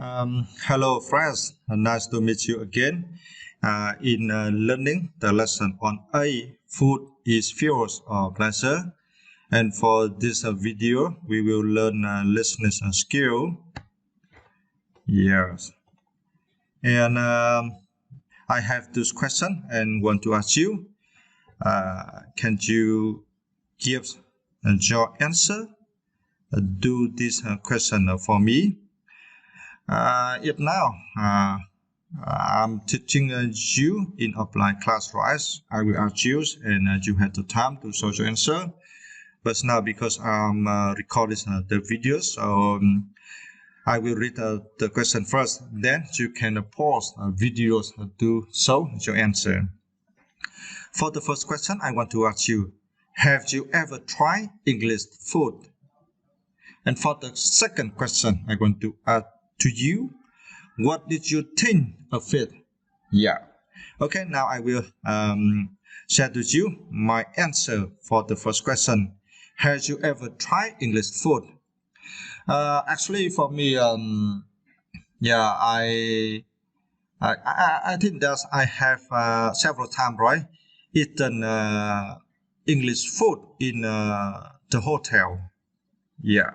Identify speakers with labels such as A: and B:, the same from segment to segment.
A: Hello, friends. Nice to meet you again. In learning the lesson on A, food is fuel or pleasure. And for this video, we will learn listening skill. Yes. And I have this question and want to ask you. Can you give your answer? Do this question for me. If now I'm teaching you in offline class, right? I will ask you and you have the time to show your answer. But now because I'm recording the videos, so I will read the question first. Then you can pause videos to show your answer. For the first question, I want to ask you, have you ever tried English food? And for the second question, I want to ask to you, what did you think of it? Yeah. Okay, now I will share with you my answer for the first question. Have you ever tried English food? Actually, for me, yeah, I think that I have several times, right, eaten English food in the hotel. Yeah.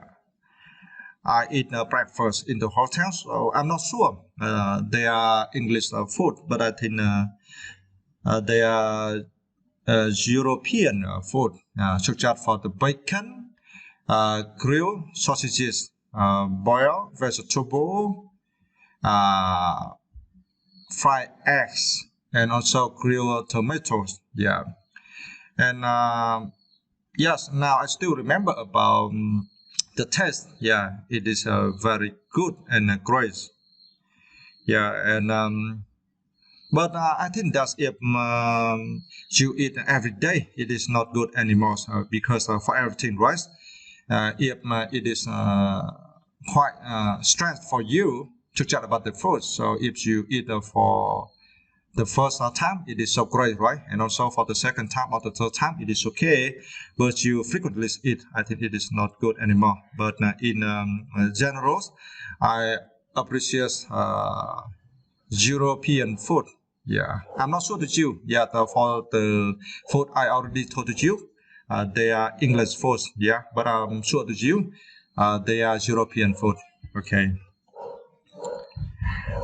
A: I eat breakfast in the hotel, so I'm not sure they are English food, but I think they are European food, such as for the bacon, grilled sausages, boiled vegetable, fried eggs, and also grilled tomatoes. Yeah, and yes, now I still remember about the taste. Yeah, it is very good and great. Yeah, and but I think that if you eat every day, it is not good anymore because for everything, right? If it is quite stress for you to chat about the food, so if you eat for the first time, it is so great, right? And also for the second time or the third time, it is okay. But you frequently eat, I think it is not good anymore. But in general, I appreciate European food. Yeah, I'm not sure that you. Yeah, for the food I already told you, they are English food. Yeah, but I'm sure that you, they are European food. Okay.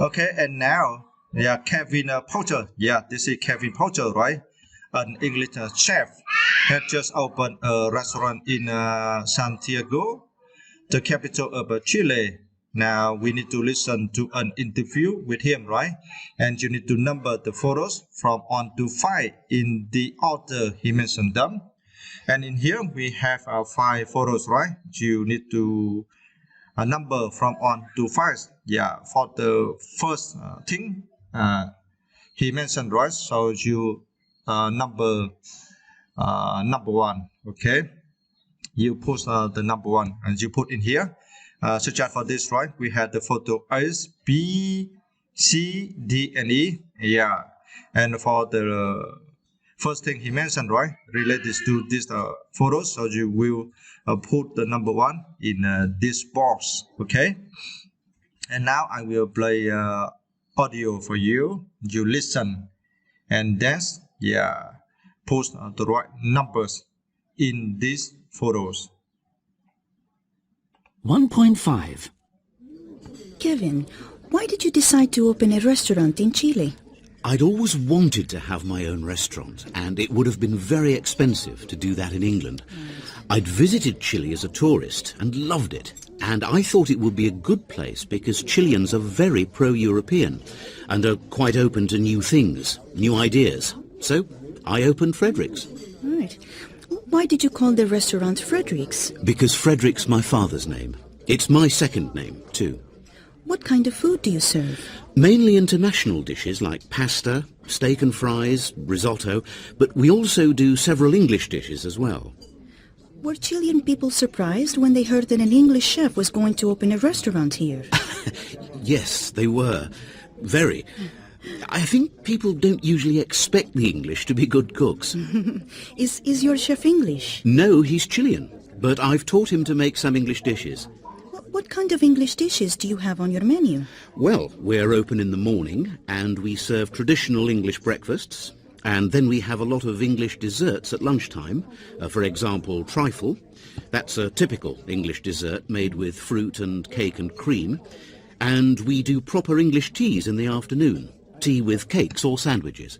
A: Okay, and now. Yeah, Kevin Potter. Yeah, this is Kevin Potter, right? An English chef had just opened a restaurant in Santiago, the capital of Chile. Now we need to listen to an interview with him, right? And you need to number the photos from 1 to 5 in the order he mentioned them. And in here we have 5 photos, right? You need to number from 1 to 5. Yeah, for the first thing. He mentioned, right? So you number 1. Okay, you put the number 1 and you put in here. Such as for this, right? We had the photo A, B, C, D, and E. Yeah, and for the first thing he mentioned, right, related to this photos, so you will put the number 1 in this box. Okay, and now I will play audio for you. You listen and then put the right numbers in these photos.
B: 1.5.
C: Kevin, why did you decide to open a restaurant in Chile?
B: I'd always wanted to have my own restaurant, and it would have been very expensive to do that in England. I'd visited Chile as a tourist and loved it, and I thought it would be a good place because Chileans are very pro-European and are quite open to new things, new ideas. So I opened Frederick's.
C: Right. Why did you call the restaurant Frederick's?
B: Because Frederick's my father's name. It's my second name, too.
C: What kind of food do you serve?
B: Mainly international dishes like pasta, steak and fries, risotto, but we also do several English dishes as well.
C: Were Chilean people surprised when they heard that an English chef was going to open a restaurant here?
B: Yes, they were. Very. I think people don't usually expect the English to be good cooks.
C: Is your chef English?
B: No, he's Chilean, but I've taught him to make some English dishes.
C: What kind of English dishes do you have on your menu?
B: Well, we're open in the morning and we serve traditional English breakfasts. And then we have a lot of English desserts at lunchtime. For example, trifle. That's a typical English dessert made with fruit and cake and cream. And we do proper English teas in the afternoon. Tea with cakes or sandwiches.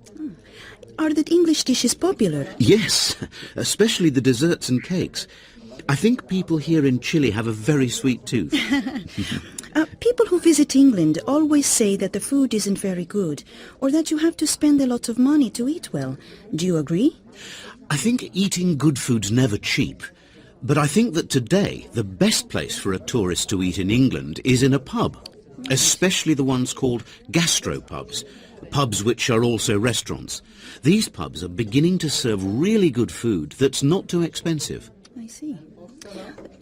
C: Are the English dishes popular?
B: Yes, especially the desserts and cakes. I think people here in Chile have a very sweet tooth.
C: People who visit England always say that the food isn't very good, or that you have to spend a lot of money to eat well. Do you agree?
B: I think eating good food's never cheap. But I think that today, the best place for a tourist to eat in England is in a pub. Especially the ones called gastropubs. Pubs which are also restaurants. These pubs are beginning to serve really good food that's not too expensive.
C: I see.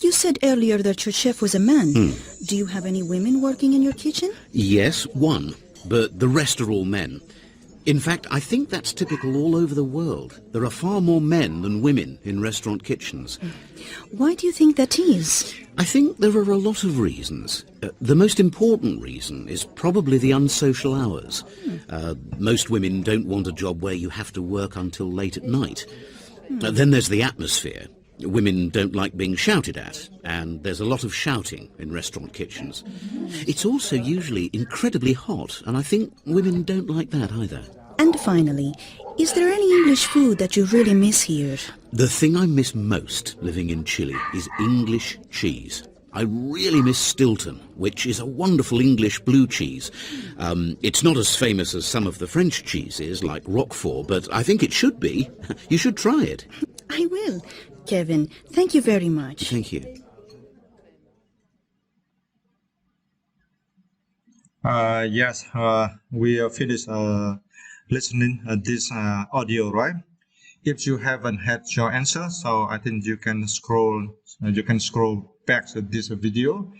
C: You said earlier that your chef was a man. Do you have any women working in your kitchen?
B: Yes, one, but the rest are all men. In fact, I think that's typical all over the world. There are far more men than women in restaurant kitchens.
C: Why do you think that is?
B: I think there are a lot of reasons. The most important reason is probably the unsocial hours. Most women don't want a job where you have to work until late at night. Then there's the atmosphere. Women don't like being shouted at, and there's a lot of shouting in restaurant kitchens. It's also usually incredibly hot, and I think women don't like that either.
C: And finally, is there any English food that you really miss here?
B: The thing I miss most living in Chile is English cheese. I really miss Stilton, which is a wonderful English blue cheese. It's not as famous as some of the French cheeses, like Roquefort, but I think it should be. You should try it.
C: I will. Kevin, thank you very much.
B: Thank you.
A: Yes, we finished listening this audio, right? If you haven't had your answer, so I think you can scroll back to this video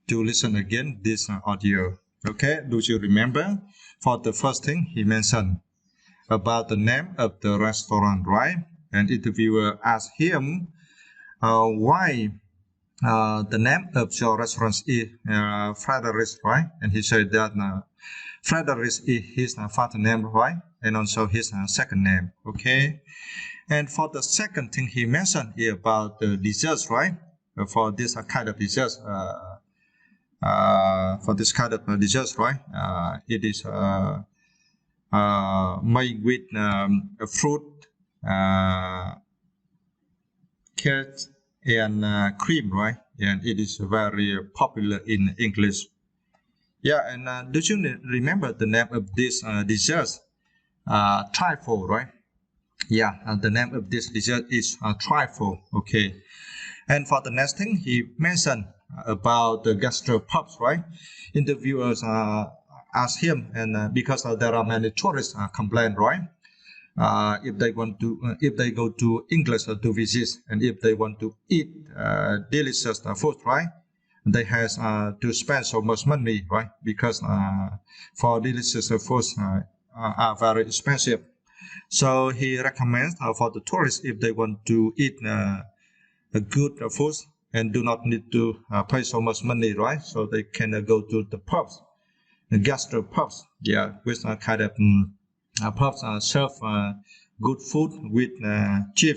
A: to listen again this audio. Okay, do you remember? For the first thing he mentioned about the name of the restaurant, right? And interviewer asked him why the name of your restaurant is Frederick, right? And he said that Frederick is his father name, right? And also his second name, okay? And for the second thing he mentioned is about the desserts, right? For this kind of desserts, right? It is made with fruit, cake, and cream, right? And it is very popular in English. Yeah, and do you remember the name of this dessert? Trifle, right? Yeah, the name of this dessert is trifle. Okay. And for the next thing, he mentioned about the gastropubs, right? Interviewers asked him, and because there are many tourists complain, right? If they go to English to visit, and if they want to eat delicious food, right? They have to spend so much money, right? Because for delicious foods are very expensive. So he recommends for the tourists, if they want to eat a good food and do not need to pay so much money, right? So they can go to the pubs, the gastropubs, yeah, which are kind of pubs serve good food with cheap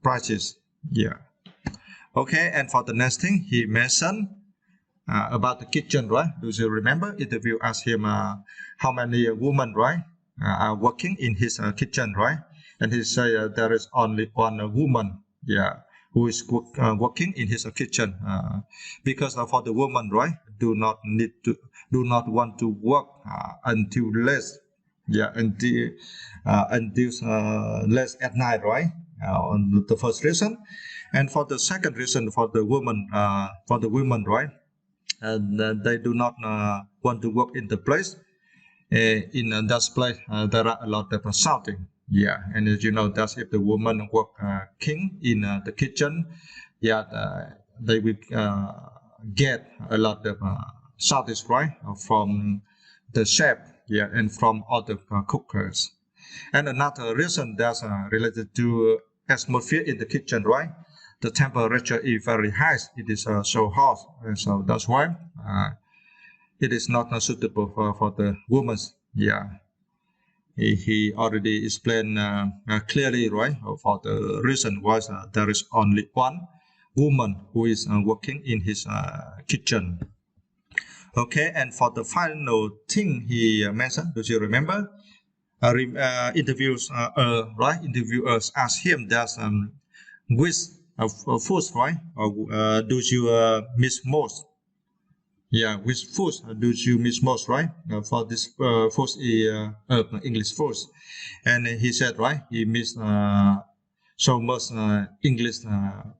A: prices, yeah. Okay, and for the next thing, he mentioned about the kitchen, right? Do you remember? Interview asked him how many women, right, are working in his kitchen, right? And he said there is only one woman, yeah, who is working in his kitchen, because for the woman, right, do not want to work until late, yeah, until late at night, right? On the first reason, and for the second reason, for the women, right, and they do not want to work in the place. In that place, there are a lot of shouting. Yeah, and as you know, that's if the woman work king in the kitchen, yeah, they will get a lot of shouting, right, from the chef, yeah, and from other cookers. And another reason that's related to atmosphere in the kitchen, right? the temperature is very high. It is so hot, so that's why it is not suitable for the women. Yeah, he already explained clearly, right? For the reason was there is only one woman who is working in his kitchen. Okay, and for the final thing he mentioned, do you remember? Interviewers ask him that which food, right? Do you miss most? Yeah, which food do you miss most, right? For this food is English food, and he said, right, he missed so much English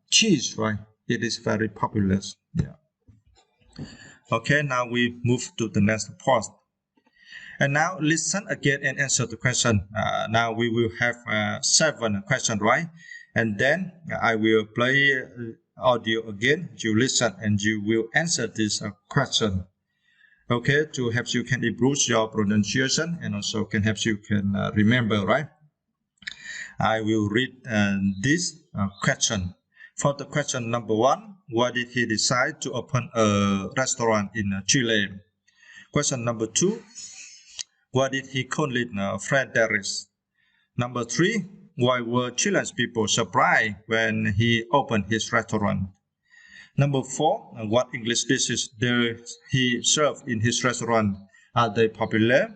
A: cheese, right? It is very popular. Yeah. Okay, now we move to the next part. And now listen again and answer the question. Now we will have 7 questions, right? And then I will play audio again. You listen and you will answer this question. Okay, to help you can improve your pronunciation and also can help you can remember, right? I will read this question. For the question number 1, why did he decide to open a restaurant in Chile? Question number 2, why did he call it Frederick's? Number 3, why were Chilean people surprised when he opened his restaurant? Number 4, what English dishes does he serve in his restaurant? Are they popular?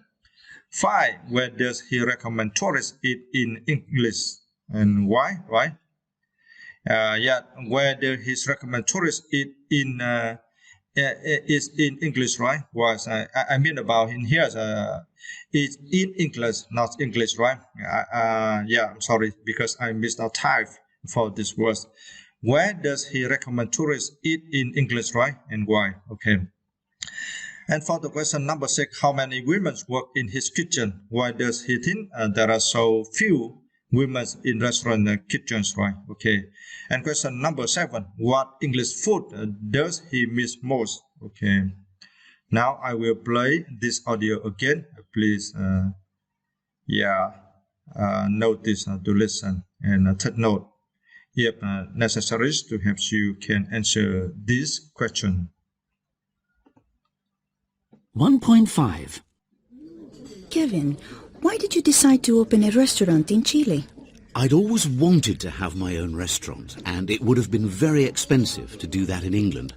A: 5, where does he recommend tourists eat in English and why? Right? Where does he recommend tourists eat in is in English, right? Was I mean about in here it's in English, not English, right? I'm sorry because I missed out type for this word. Where does he recommend tourists eat in English, right? And why? Okay. And for the question number 6, how many women work in his kitchen? Why does he think there are so few women in restaurant kitchens, right? Okay. And question number 7, what English food does he miss most? Okay. Now I will play this audio again. Please, notice to listen and take note if necessary to help you can answer this question.
B: 1.5.
C: Kevin, why did you decide to open a restaurant in Chile?
B: I'd always wanted to have my own restaurant, and it would have been very expensive to do that in England.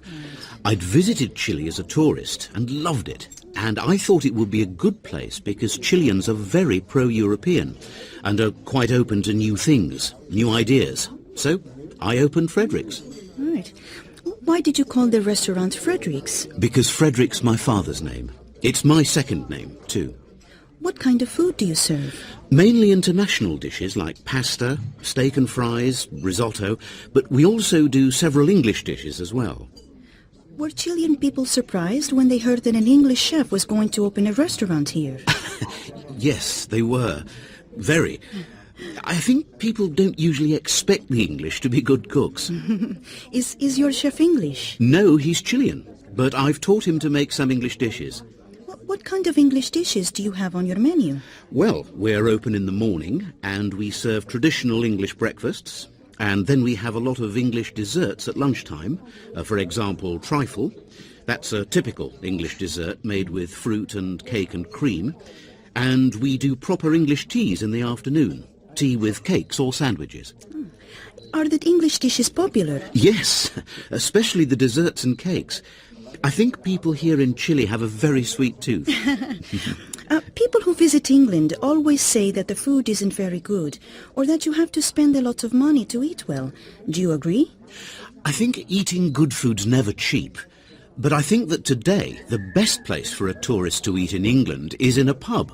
B: I'd visited Chile as a tourist and loved it, and I thought it would be a good place because Chileans are very pro-European and are quite open to new things, new ideas. So I opened Frederick's.
C: Right. Why did you call the restaurant Frederick's?
B: Because Frederick's my father's name. It's my second name, too.
C: What kind of food do you serve?
B: Mainly international dishes like pasta, steak and fries, risotto, but we also do several English dishes as well.
C: Were Chilean people surprised when they heard that an English chef was going to open a restaurant here?
B: Yes, they were. Very. I think people don't usually expect the English to be good cooks.
C: Is your chef English?
B: No, he's Chilean, but I've taught him to make some English dishes.
C: What kind of English dishes do you have on your menu?
B: Well, we're open in the morning and we serve traditional English breakfasts, and then we have a lot of English desserts at lunchtime. For example, trifle. That's a typical English dessert made with fruit and cake and cream. And we do proper English teas in the afternoon. Tea with cakes or sandwiches.
C: Are the English dishes popular?
B: Yes, especially the desserts and cakes. I think people here in Chile have a very sweet tooth.
C: People who visit England always say that the food isn't very good, or that you have to spend a lot of money to eat well. Do you agree?
B: I think eating good food's never cheap. But I think that today, the best place for a tourist to eat in England is in a pub.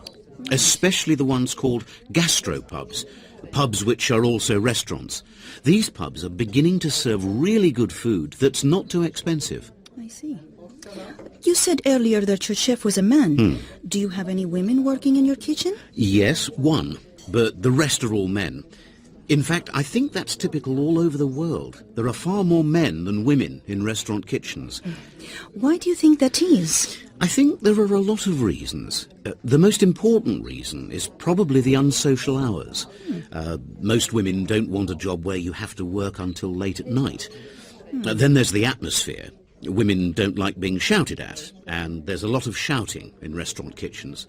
B: Especially the ones called gastropubs, pubs which are also restaurants. These pubs are beginning to serve really good food that's not too expensive.
C: I see. You said earlier that your chef was a man. Do you have any women working in your kitchen?
B: Yes, one, but the rest are all men. In fact, I think that's typical all over the world. There are far more men than women in restaurant kitchens.
C: Why do you think that is?
B: I think there are a lot of reasons. The most important reason is probably the unsocial hours. Most women don't want a job where you have to work until late at night. Then there's the atmosphere. Women don't like being shouted at, and there's a lot of shouting in restaurant kitchens.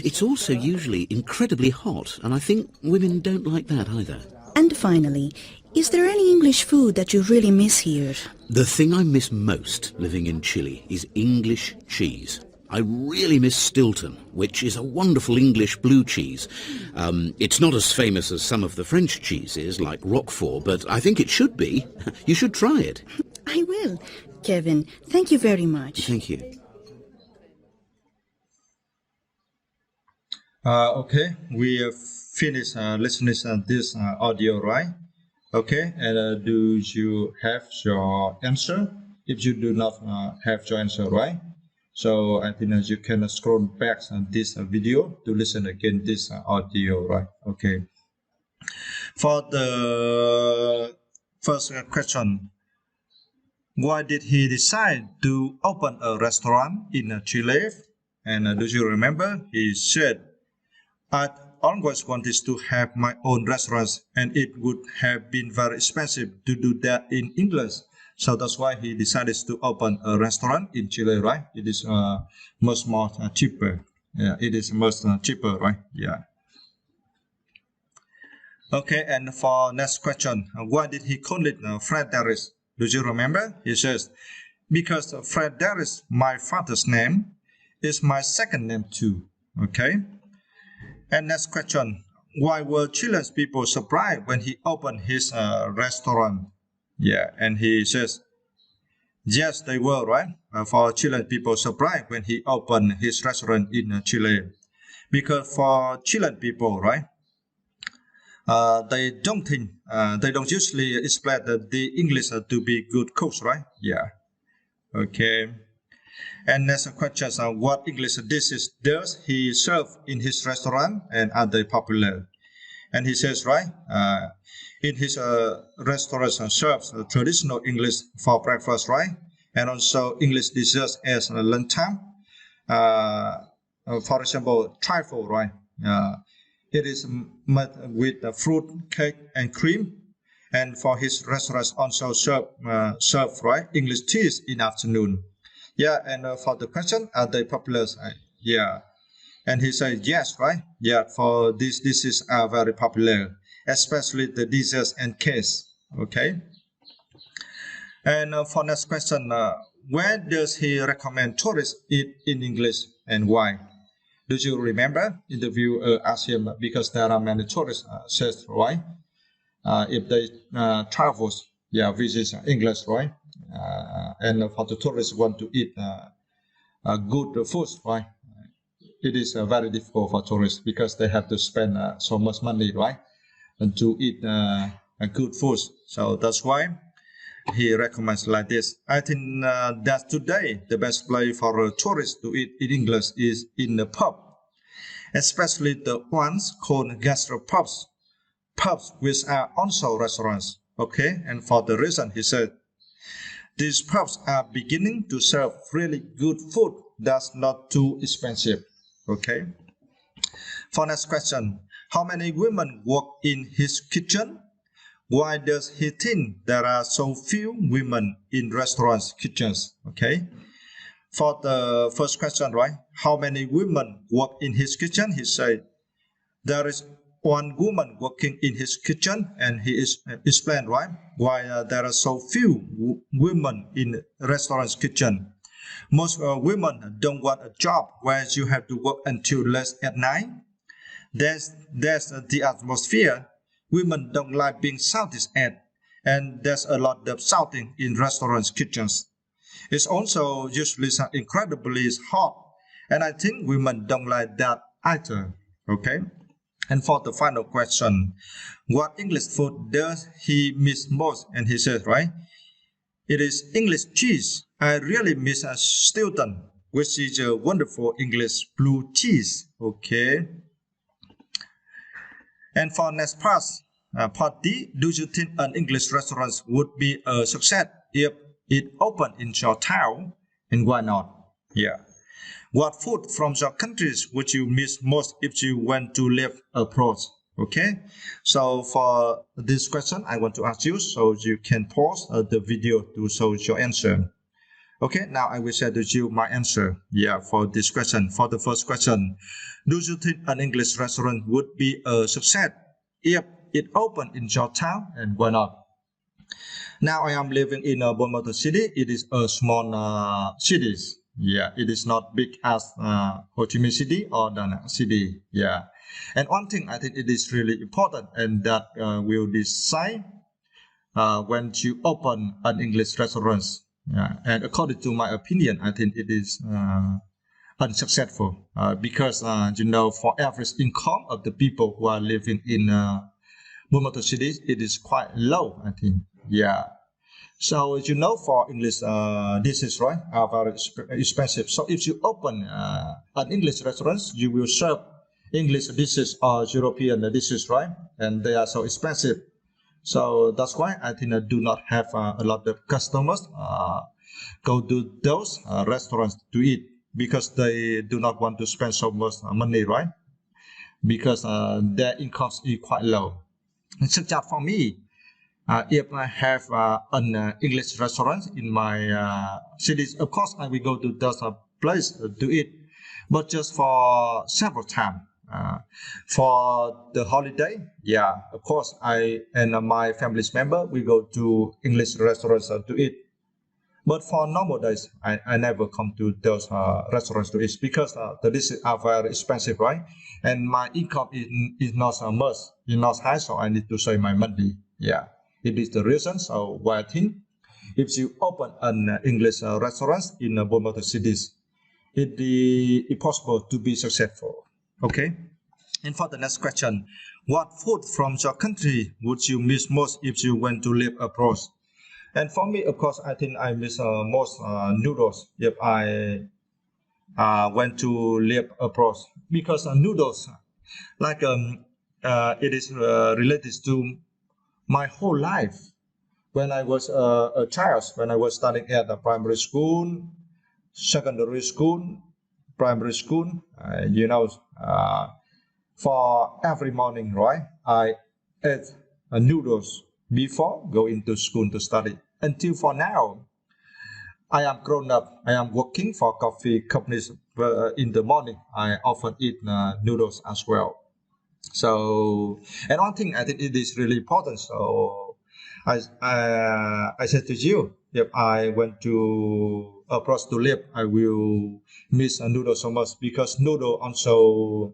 B: It's also usually incredibly hot, and I think women don't like that either.
C: And finally, is there any English food that you really miss here?
B: The thing I miss most living in Chile is English cheese. I really miss Stilton, which is a wonderful English blue cheese. It's not as famous as some of the French cheeses, like Roquefort, but I think it should be. You should try it.
C: I will. Kevin, thank you very much.
B: Thank you.
A: Okay, we have finished listening to this audio, right? Okay, and do you have your answer? If you do not have your answer, right? So I think you can scroll back on this video to listen again this audio, right? Okay. For the first question, why did he decide to open a restaurant in Chile? And do you remember? He said, I always wanted to have my own restaurants, and it would have been very expensive to do that in England. So that's why he decided to open a restaurant in Chile, right? It is much more cheaper. Yeah, it is much cheaper, right? Yeah. Okay, and for next question, why did he call it Frederick? Do you remember? He says, because Frederick, my father's name, is my second name too. Okay. And next question, why were Chilean people surprised when he opened his restaurant? Yeah, and he says, yes, they were, right? For Chilean people surprised when he opened his restaurant in Chile. Because for Chilean people, right, they don't usually expect the English to be good cooks, right? Yeah. Okay. And next question is what English dishes does he serve in his restaurant and are they popular? And he says, right, in his restaurant serves traditional English for breakfast, right? And also English dishes as lunchtime. For example, trifle, right? It is made with fruit, cake, and cream. And for his restaurants also serve right, English teas in afternoon. Yeah, and for the question, are they popular? Yeah. And he said, yes, right? Yeah, for these dishes are very popular, especially the desserts and cakes. Okay. And for next question, where does he recommend tourists eat in English and why? Do you remember? Interview asked him because there are many tourists, says, right? If they travel, yeah, visit English, right? And for the tourists want to eat good food, right? It is very difficult for tourists because they have to spend so much money, right? And to eat good food. So that's why he recommends like this. I think that today the best place for tourists to eat in English is in the pub, especially the ones called gastropubs, pubs which are also restaurants. Okay, and for the reason he said, these pubs are beginning to serve really good food that's not too expensive. Okay. For next question, how many women work in his kitchen? Why does he think there are so few women in restaurants' kitchens? Okay. For the first question, right? How many women work in his kitchen? He said there is one woman working in his kitchen, and he explained, right, why there are so few women in restaurants' kitchen. Most women don't want a job where you have to work until late at night. There's the atmosphere. Women don't like being shouted at, and there's a lot of shouting in restaurants' kitchens. It's also usually incredibly hot, and I think women don't like that either. Okay. And for the final question, what English food does he miss most? And he says, right, it is English cheese. I really miss Stilton, which is a wonderful English blue cheese. Okay. And for next part, Part D, do you think an English restaurant would be a success if it opened in your town, and why not? Yeah. What food from your countries would you miss most if you went to live abroad? Okay. So for this question, I want to ask you, so you can pause the video to show your answer. Okay, now I will share with you my answer. Yeah, for this question. For the first question, do you think an English restaurant would be a success if it opened in your town, and why not? Now I am living in Bournemouth City. It is a small city. Yeah, it is not big as Ho Chi Minh City or Da Nang City. Yeah, and one thing I think it is really important, and that will decide when you open an English restaurant. And according to my opinion, I think it is unsuccessful because for average income of the people who are living in Bournemouth City, it is quite low, I think. Yeah. So for English dishes, right, are very expensive. So if you open an English restaurant, you will serve English dishes or European dishes, right? And they are so expensive. So that's why I think I do not have a lot of customers go to those restaurants to eat, because they do not want to spend so much money, right? Because their incomes is quite low. And such as for me, if I have an English restaurant in my cities, of course I will go to those place to eat, but just for several times. For the holiday, yeah, of course, I and my family's member we go to English restaurants to eat. But for normal days, I never come to those restaurants to eat, because the dishes are very expensive, right? And my income is not so much, is not high, so I need to save my money. Yeah, it is the reason. So why I think if you open an English restaurant in Bournemouth cities, it is possible to be successful. Okay, and for the next question, what food from your country would you miss most if you went to live abroad? And for me, of course, I think I miss most noodles if I went to live abroad, because noodles, like it is related to my whole life. When I was a child, when I was studying at the primary school, secondary school, primary school, for every morning, right, I ate noodles before going to school to study. Until for now, I am grown up. I am working for coffee companies. In the morning, I often eat noodles as well. So, and one thing I think it is really important. So, I said to you, if I went to abroad to live, I will miss noodle so much, because noodle also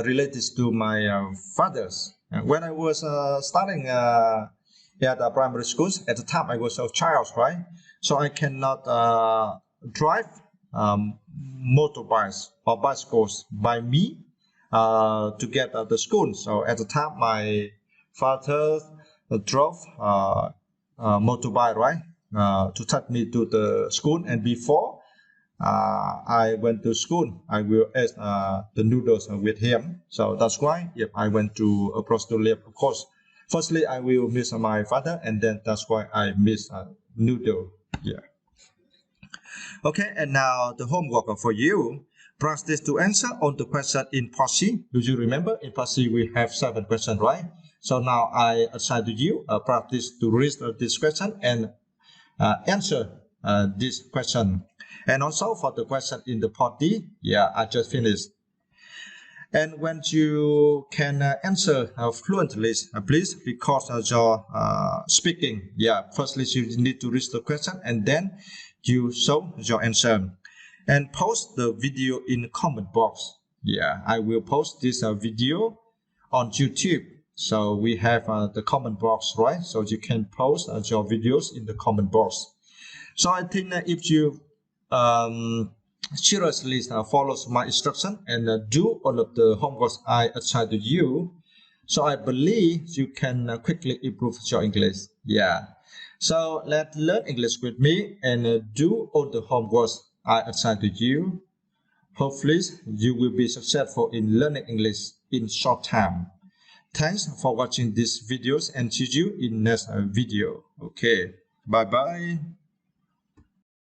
A: related to my father's. When I was studying at primary schools, at the time I was a child, right? So I cannot drive motorbikes or bicycles by me to get to school. So at the time, my father drove motorbike, right, to take me to the school. And before I went to school, I will eat the noodles with him. So that's why if I went to abroad to live, of course, firstly I will miss my father, and then that's why I miss noodle. Yeah. Okay, and now the homework for you. Practice to answer on the question in part C. Do you remember in part C we have 7 questions, right? So now I assign to you practice to read this question and answer this question. And also for the question in the part D, yeah, I just finished. And when you can answer fluently, please, because your speaking, yeah, firstly you need to read the question and then you show your answer. And post the video in the comment box. Yeah, I will post this video on YouTube. So we have the comment box, right? So you can post your videos in the comment box. So I think if you seriously follows my instruction and do all of the homework I assign to you, so I believe you can quickly improve your English. Yeah. So let's learn English with me and do all the homework I assign to you. Hopefully, you will be successful in learning English in short time. Thanks for watching these videos and see you in next video. Okay, bye bye.